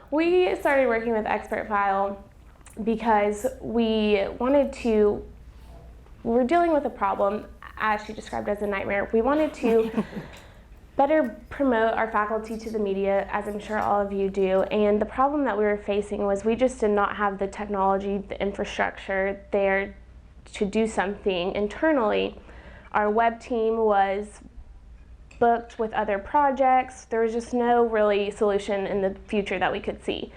We started working with Expert File because we were dealing with a problem, as she described as a nightmare. We wanted to better promote our faculty to the media, as I'm sure all of you do, and the problem that we were facing was we just did not have the technology, the infrastructure there to do something internally. Our web team was booked with other projects. There was just no really solution in the future that we could see.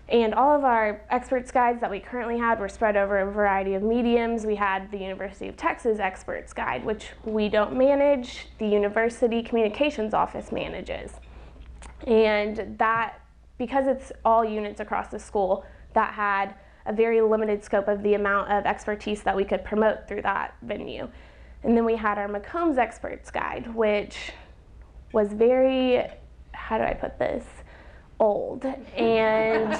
And all of our experts guides that we currently had were spread over a variety of mediums. We had the University of Texas Experts Guide, which we don't manage, the University Communications Office manages. And that, because it's all units across the school, that had a very limited scope of the amount of expertise that we could promote through that venue. And then we had our McCombs Experts Guide, which was very, how do I put this? Old, and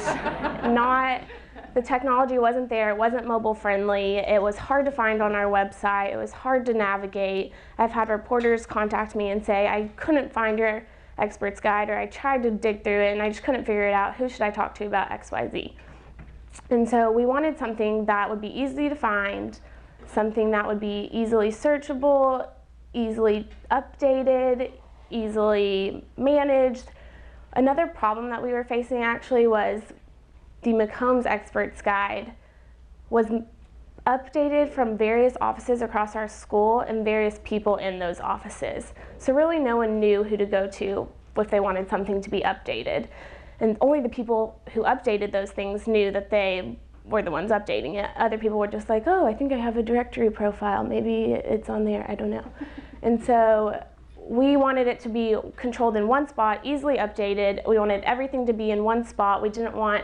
the technology wasn't there, it wasn't mobile friendly, it was hard to find on our website, it was hard to navigate. I've had reporters contact me and say, I couldn't find your experts guide, or I tried to dig through it and I just couldn't figure it out. Who should I talk to about XYZ? And so we wanted something that would be easy to find, something that would be easily searchable, easily updated, easily managed. Another problem that we were facing actually was the McCombs Experts Guide was updated from various offices across our school and various people in those offices. So really no one knew who to go to if they wanted something to be updated. And only the people who updated those things knew that they were the ones updating it. Other people were just like, oh, I think I have a directory profile. Maybe it's on there, I don't know. And so we wanted it to be controlled in one spot, easily updated. We wanted everything to be in one spot. We didn't want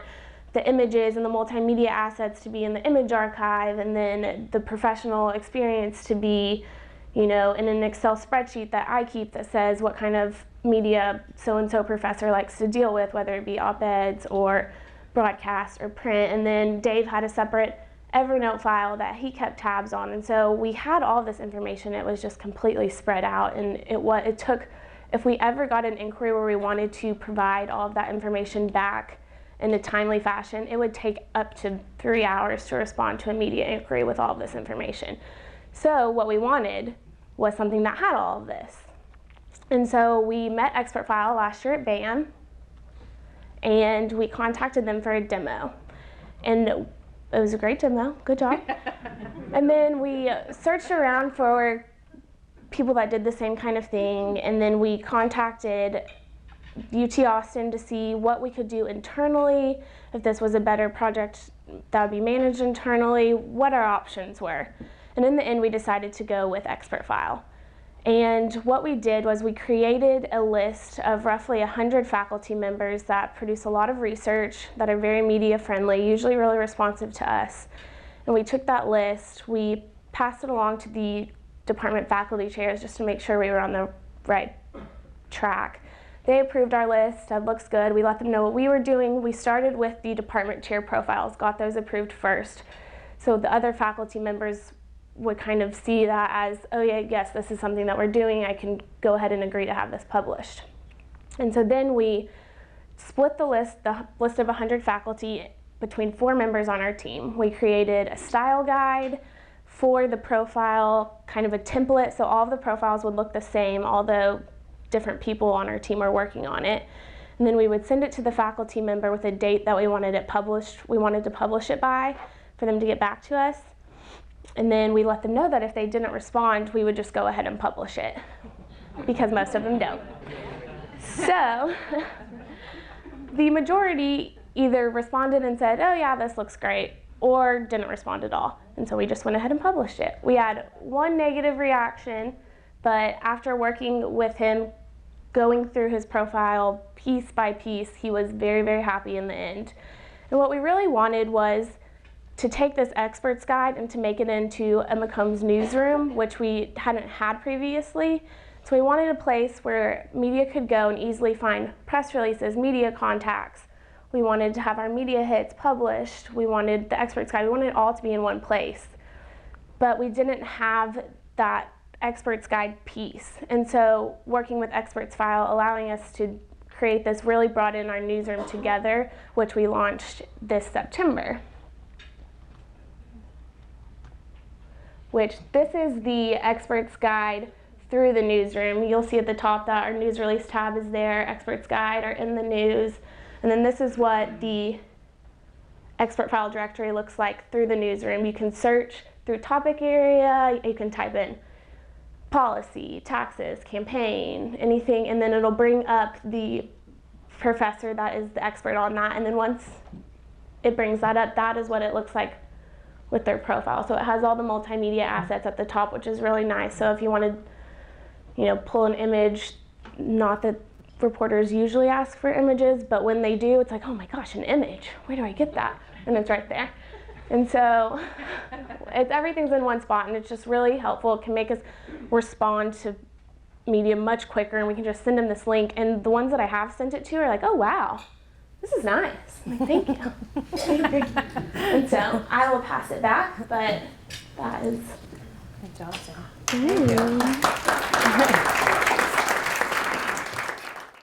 the images and the multimedia assets to be in the image archive, and then the professional experience to be, in an Excel spreadsheet that I keep that says what kind of media so-and-so professor likes to deal with, whether it be op-eds or broadcast or print. And then Dave had a separate Evernote file that he kept tabs on, and so we had all this information. It was just completely spread out, and it took, if we ever got an inquiry where we wanted to provide all of that information back in a timely fashion, it would take up to 3 hours to respond to a media inquiry with all of this information. So what we wanted was something that had all of this. And so we met Expert File last year at BAM, and we contacted them for a demo. And it was a great demo, good job. And then we searched around for people that did the same kind of thing, and then we contacted UT Austin to see what we could do internally, if this was a better project that would be managed internally, what our options were. And in the end, we decided to go with Expert File. And what we did was we created a list of roughly 100 faculty members that produce a lot of research, that are very media friendly, usually really responsive to us. And we took that list, we passed it along to the department faculty chairs just to make sure we were on the right track. They approved our list, said looks good. We let them know what we were doing. We started with the department chair profiles, got those approved first. So the other faculty members would kind of see that as, oh yeah, yes, this is something that we're doing. I can go ahead and agree to have this published. And so then we split the list of 100 faculty between 4 members on our team. We created a style guide for the profile, kind of a template, so all of the profiles would look the same, although different people on our team are working on it. And then we would send it to the faculty member with a date that we wanted it published. We wanted to publish it by, for them to get back to us. And then we let them know that if they didn't respond, we would just go ahead and publish it, because most of them don't. So the majority either responded and said, oh yeah, this looks great, or didn't respond at all. And so we just went ahead and published it. We had one negative reaction, but after working with him, going through his profile piece by piece, he was very, very happy in the end. And what we really wanted was to take this experts guide and to make it into a McCombs Newsroom, which we hadn't had previously. So we wanted a place where media could go and easily find press releases, media contacts. We wanted to have our media hits published. We wanted the experts guide. We wanted it all to be in one place. But we didn't have that experts guide piece. And so working with Experts File, allowing us to create this really brought in our newsroom together, which we launched this September. Which this is the expert's guide through the newsroom. You'll see at the top that our news release tab is there, expert's guide, or in the news. And then this is what the expert file directory looks like through the newsroom. You can search through topic area, you can type in policy, taxes, campaign, anything, and then it'll bring up the professor that is the expert on that. And then once it brings that up, that is what it looks like with their profile. So it has all the multimedia assets at the top, which is really nice. So if you want to, pull an image, not that reporters usually ask for images, but when they do, it's like, oh my gosh, an image. Where do I get that? And it's right there. And so everything's in one spot, and it's just really helpful. It can make us respond to media much quicker, and we can just send them this link. And the ones that I have sent it to are like, oh wow, this is nice. I'm like, thank you. And so I will pass it back, but that is That's awesome. Thank you.